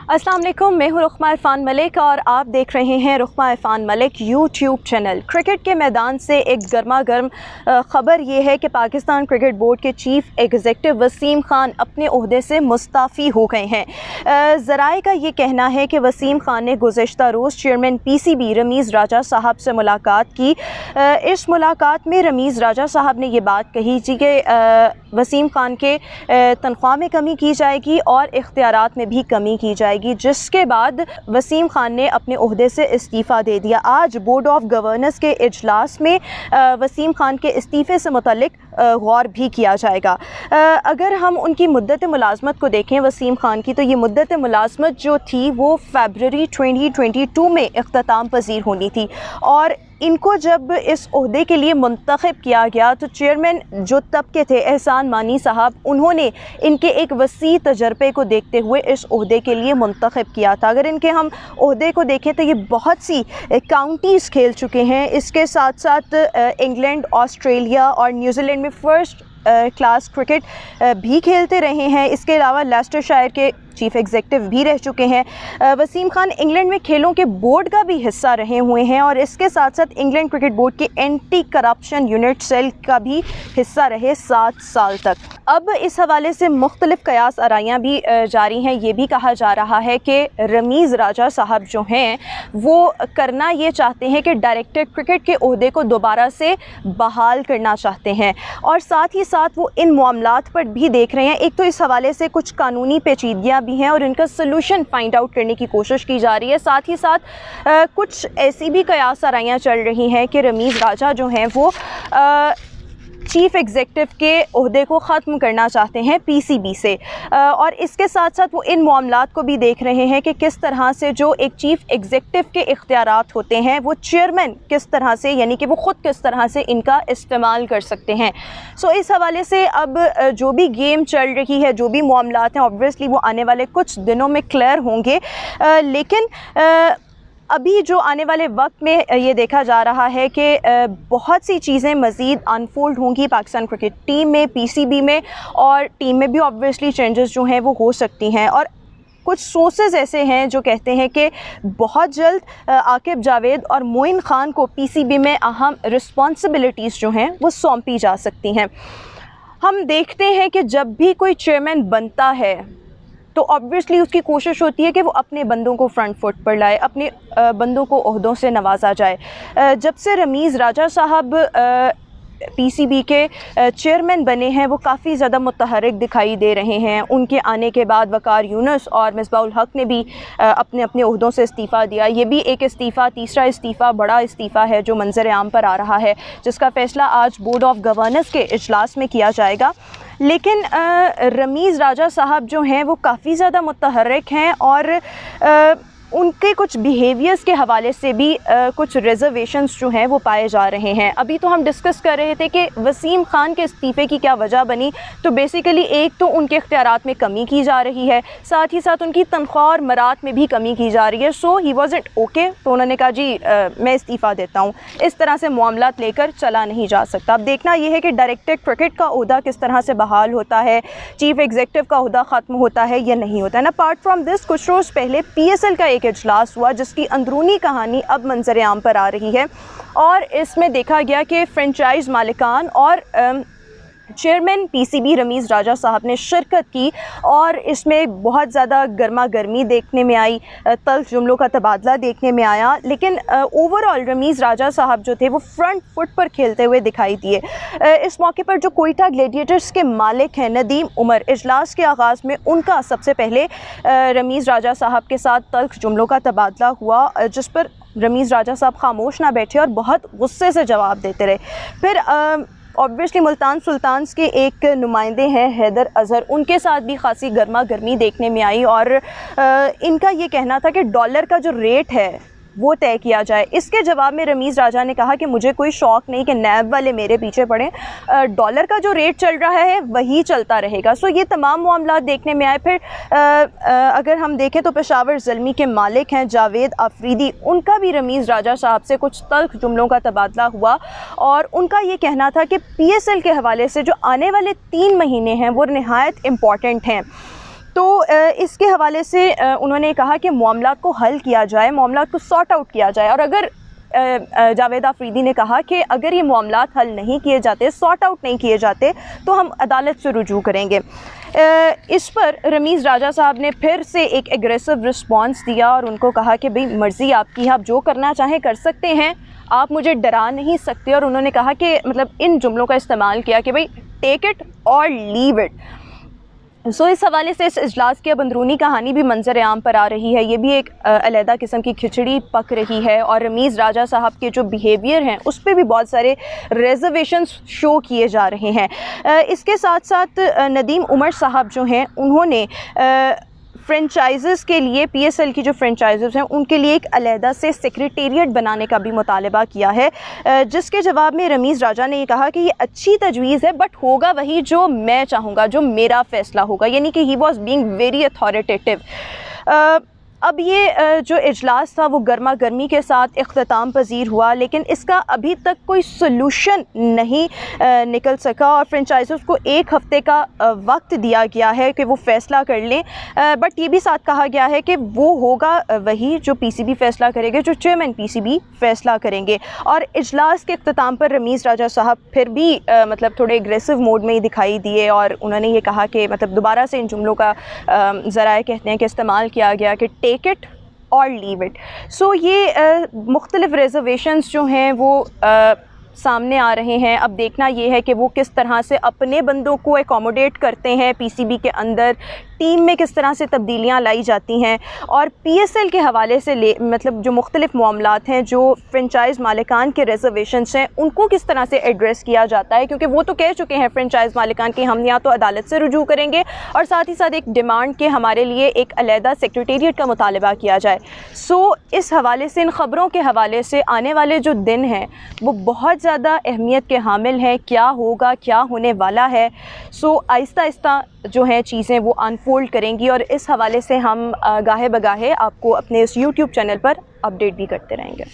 अस्सलाम वालेकुम, मैं हूँ रुखमा इरफान मलिक और आप देख रहे हैं रुखमा Irfan Malik YouTube channel. Cricket के मैदान से एक गर्मा गर्म ख़बर ये है कि पाकिस्तान क्रिकेट बोर्ड के चीफ़ एग्जीक्यूटिव वसीम ख़ान अपने ओहदे से मुस्ताफ़ी हो गए हैं। ज़राए का ये कहना है कि वसीम ख़ान ने गुज़श्ता रोज़ चेयरमैन PCB रमीज़ राजा साहब से मुलाकात की। इस मुलाकात में रमीज़ राजा साहब ने ये बात कही थी कि वसीम ख़ान के तनख्वाह में कमी की जाएगी और इख्तियारात में भी कमी की जाएगी, जिसके बाद वसीम ख़ान ने अपने ओहदे से इस्तीफ़ा दे दिया। आज बोर्ड ऑफ गवर्नर्स के इजलास में वसीम ख़ान के इस्तीफ़े से मुतल्लिक गौर भी किया जाएगा। अगर हम उनकी मुद्दत मुलाज़मत को देखें वसीम ख़ान की, तो ये मुद्दत मुलाज़मत जो थी वो फ़रवरी 2022 में इख्तिताम पज़ीर होनी थी और इनको जब इस ओहदे के लिए मुंतखब किया गया तो चेयरमैन जो तब के थे एहसान मानी साहब, उन्होंने इनके एक वसी तजर्बे को देखते हुए इस ओहदे के लिए मुंतखब किया था। अगर इनके हम ओहदे को देखें तो ये बहुत सी काउंटीज़ खेल चुके हैं। इसके साथ साथ इंग्लैंड, ऑस्ट्रेलिया और न्यूजीलैंड में फ़र्स्ट क्लास क्रिकेट भी खेलते रहे हैं। इसके अलावा लेस्टरशायर के चीफ़ एग्जीक्यूटिव भी रह चुके हैं। वसीम ख़ान इंग्लैंड में खेलों के बोर्ड का भी हिस्सा रहे हुए हैं और इसके साथ साथ इंग्लैंड क्रिकेट बोर्ड के एंटी करप्शन यूनिट सेल का भी हिस्सा रहे 7 साल तक। अब इस हवाले से मुख्तलिफ़ कयास आराइयाँ भी जारी हैं। ये भी कहा जा रहा है कि रमीज़ राजा साहब जो हैं वो करना ये चाहते हैं कि डायरेक्टर क्रिकेट के ओहदे को दोबारा से बहाल करना चाहते हैं और साथ ही साथ वो इन मामलात पर भी देख रहे हैं। एक तो इस हवाले से कुछ कानूनी पेचीदगियाँ भी हैं और इनका सलूशन फाइंड आउट करने की कोशिश की जा रही है। साथ ही साथ कुछ ऐसी भी कयास आराइयाँ चल रही हैं कि रमीज़ राजा जो हैं वो चीफ़ एग्जीक्यूटिव के ओहदे को ख़त्म करना चाहते हैं PCB से और इसके साथ साथ वो इन मामलात को भी देख रहे हैं कि किस तरह से जो एक चीफ़ एग्जीक्यूटिव के इख्तियारात होते हैं वो चेयरमैन किस तरह से, यानी कि वो ख़ुद किस तरह से इनका इस्तेमाल कर सकते हैं। सो इस हवाले से अब जो भी गेम चल रही है, जो भी मामलात हैं, ऑब्वियसली वो आने वाले कुछ दिनों में क्लियर होंगे, लेकिन अभी जो आने वाले वक्त में ये देखा जा रहा है कि बहुत सी चीज़ें मज़ीद अनफोल्ड होंगी पाकिस्तान क्रिकेट टीम में, PCB में और टीम में भी ऑब्वियसली चेंजेस जो हैं वो हो सकती हैं। और कुछ सोर्सेज ऐसे हैं जो कहते हैं कि बहुत जल्द आकिब जावेद और मोइन ख़ान को PCB में अहम रिस्पॉन्सिबिलिटीज़ जो हैं वो सौंपी जा सकती हैं। हम देखते हैं कि जब भी कोई चेयरमैन बनता है तो ऑब्वियसली उसकी कोशिश होती है कि वो अपने बंदों को फ्रंट फुट पर लाए, अपने बंदों को ओहदों से नवाजा जाए। जब से रमीज़ राजा साहब PCB के चेयरमैन बने हैं वो काफ़ी ज़्यादा मुतहरिक दिखाई दे रहे हैं। उनके आने के बाद वकार यूनुस और मिसबाहुल हक ने भी अपने अपने ओहदों से इस्तीफ़ा दिया। ये भी एक इस्तीफ़ा, तीसरा इस्तीफ़ा, बड़ा इस्तीफ़ा है जो मंजर आम पर आ रहा है, जिसका फ़ैसला आज बोर्ड ऑफ गवर्नर्स के इजलास में किया जाएगा। लेकिन रमीज़ राजा साहब जो हैं वो काफ़ी ज़्यादा मुतहर्रिक हैं और उनके कुछ बिहेवियर्स के हवाले से भी कुछ रिज़र्वेशंस जो हैं वो पाए जा रहे हैं। अभी तो हम डिस्कस कर रहे थे कि वसीम ख़ान के इस्तीफ़े की क्या वजह बनी, तो बेसिकली एक तो उनके इख्तियारात में कमी की जा रही है, साथ ही साथ उनकी तनख्वाह और मरात में भी कमी की जा रही है। सो ही वॉज़न्ट ओके, तो उन्होंने कहा जी मैं इस्तीफ़ा देता हूँ। इस तरह से मामलात लेकर चला नहीं जा सकता। अब देखना यह है कि डायरेक्टर क्रिकेट का ओहदा किस तरह से बहाल होता है, चीफ़ एग्जीक्यूटिव का ओहदा ख़त्म होता है या नहीं होता है। अपार्ट फ्राम दिस, कुछ रोज़ पहले PSL का एक इजलास हुआ जिसकी अंदरूनी कहानी अब मंजर आम पर आ रही है और इसमें देखा गया कि फ्रेंचाइज मालिकान और चेयरमैन PCB रमीज़ राजा साहब ने शिरकत की और इसमें बहुत ज़्यादा गर्मा गर्मी देखने में आई, तल्ख जुमलों का तबादला देखने में आया। लेकिन ओवरऑल रमीज़ राजा साहब जो थे वो फ्रंट फुट पर खेलते हुए दिखाई दिए। इस मौके पर जो कोयटा ग्लेडिएटर्स के मालिक हैं नदीम उमर, इजलास के आगाज़ में उनका सबसे पहले रमीज़ राजा साहब के साथ तल्ख जुमलों का तबादला हुआ, जिस पर रमीज़ राजा साहब खामोश ना बैठे और बहुत गुस्से से जवाब देते रहे। फिर ऑब्वियसली मुल्तान सुल्तान्स के एक नुमाइंदे हैं हैदर अज़हर, उनके साथ भी खासी गर्मा गर्मी देखने में आई और इनका ये कहना था कि डॉलर का जो रेट है वो तय किया जाए। इसके जवाब में रमीज़ राजा ने कहा कि मुझे कोई शौक़ नहीं कि नैब वाले मेरे पीछे पड़े, डॉलर का जो रेट चल रहा है वही चलता रहेगा। सो ये तमाम मामला देखने में आए। फिर अगर हम देखें तो पेशावर ज़ल्मी के मालिक हैं जावेद आफरीदी, उनका भी रमीज़ राजा साहब से कुछ तल्ख जुमलों का तबादला हुआ और उनका ये कहना था कि PSL के हवाले से जो आने वाले 3 महीने हैं वो नहायत इम्पॉर्टेंट हैं। तो इसके हवाले से उन्होंने कहा कि मामलात को हल किया जाए, मामलात को सॉर्ट आउट किया जाए। और अगर जावेद आफरीदी ने कहा कि अगर ये मामलात हल नहीं किए जाते, सॉर्ट आउट नहीं किए जाते, तो हम अदालत से रुजू करेंगे। इस पर रमीज़ राजा साहब ने फिर से एक एग्रेसिव रिस्पॉन्स दिया और उनको कहा कि भाई मर्ज़ी आपकी है, आप जो करना चाहें कर सकते हैं, आप मुझे डरा नहीं सकते। और उन्होंने कहा कि मतलब इन जुमलों का इस्तेमाल किया कि भाई टेक इट और लीव इट। सो इस हवाले से इस इजलास की अब अंदरूनी कहानी भी मंजर आम पर आ रही है। ये भी एक अलहदा किस्म की खिचड़ी पक रही है और रमीज़ राजा साहब के जो बिहेवियर हैं उस पर भी बहुत सारे रिजर्वेशंस शो किए जा रहे हैं। इसके साथ साथ नदीम उमर साहब जो हैं उन्होंने फ्रेंचाइज़ के लिए PSL की जो फ्रेंचाइज़ हैं उनके लिए एक अलहदा से सेक्रेटेरिएट बनाने का भी मुतालबा किया है, जिसके जवाब में रमीज़ राजा ने ये कहा कि ये अच्छी तजवीज़ है बट होगा वही जो मैं चाहूँगा, जो मेरा फ़ैसला होगा, यानी कि he was being very authoritative. अब ये जो इजलास था वो गर्मा गर्मी के साथ इख्तिताम पजीर हुआ, लेकिन इसका अभी तक कोई सलूशन नहीं निकल सका और फ्रेंचाइज़र्स को 1 हफ़्ते का वक्त दिया गया है कि वो फ़ैसला कर लें। बट ये भी साथ कहा गया है कि वो होगा वही जो PCB फ़ैसला करेंगे, जो चेयरमैन PCB फ़ैसला करेंगे। और इजलास के इख्तिताम पर रमीज़ राजा साहब फिर भी मतलब थोड़े एग्रेसिव मोड में ही दिखाई दिए और उन्होंने ये कहा कि मतलब दोबारा से इन जुमलों का ज़राए कहते हैं कि इस्तेमाल किया गया कि टेक इट और लीव इट। सो ये मुख्तलिफ रिजर्वेशंस जो हैं वो सामने आ रहे हैं। अब देखना ये है कि वो किस तरह से अपने बंदों को एकोमोडेट करते हैं PCB के अंदर, टीम में किस तरह से तब्दीलियाँ लाई जाती हैं और PSL के हवाले से मतलब जो मुख्तलिफ मामलात हैं, जो फ्रेंचाइज़ मालिकान के रिजर्वेशंस हैं, उनको किस तरह से एड्रेस किया जाता है, क्योंकि वो तो कह चुके हैं फ्रेंचाइज़ मालिकान कि हम या तो अदालत से रुजू करेंगे और साथ ही साथ एक डिमांड के हमारे लिए एक अलहदा सेक्रेटेरिएट का मुतालबा किया जाए। सो इस हवाले से, इन ख़बरों के हवाले से आने वाले जो दिन हैं वो बहुत ज़्यादा अहमियत के हामिल हैं। क्या होगा, क्या होने वाला है, सो आहिस्ता आहिस्ता जो हैं चीज़ें वो अनफोल्ड करेंगी और इस हवाले से हम गाहे बगाहे आपको अपने इस YouTube चैनल पर अपडेट भी करते रहेंगे।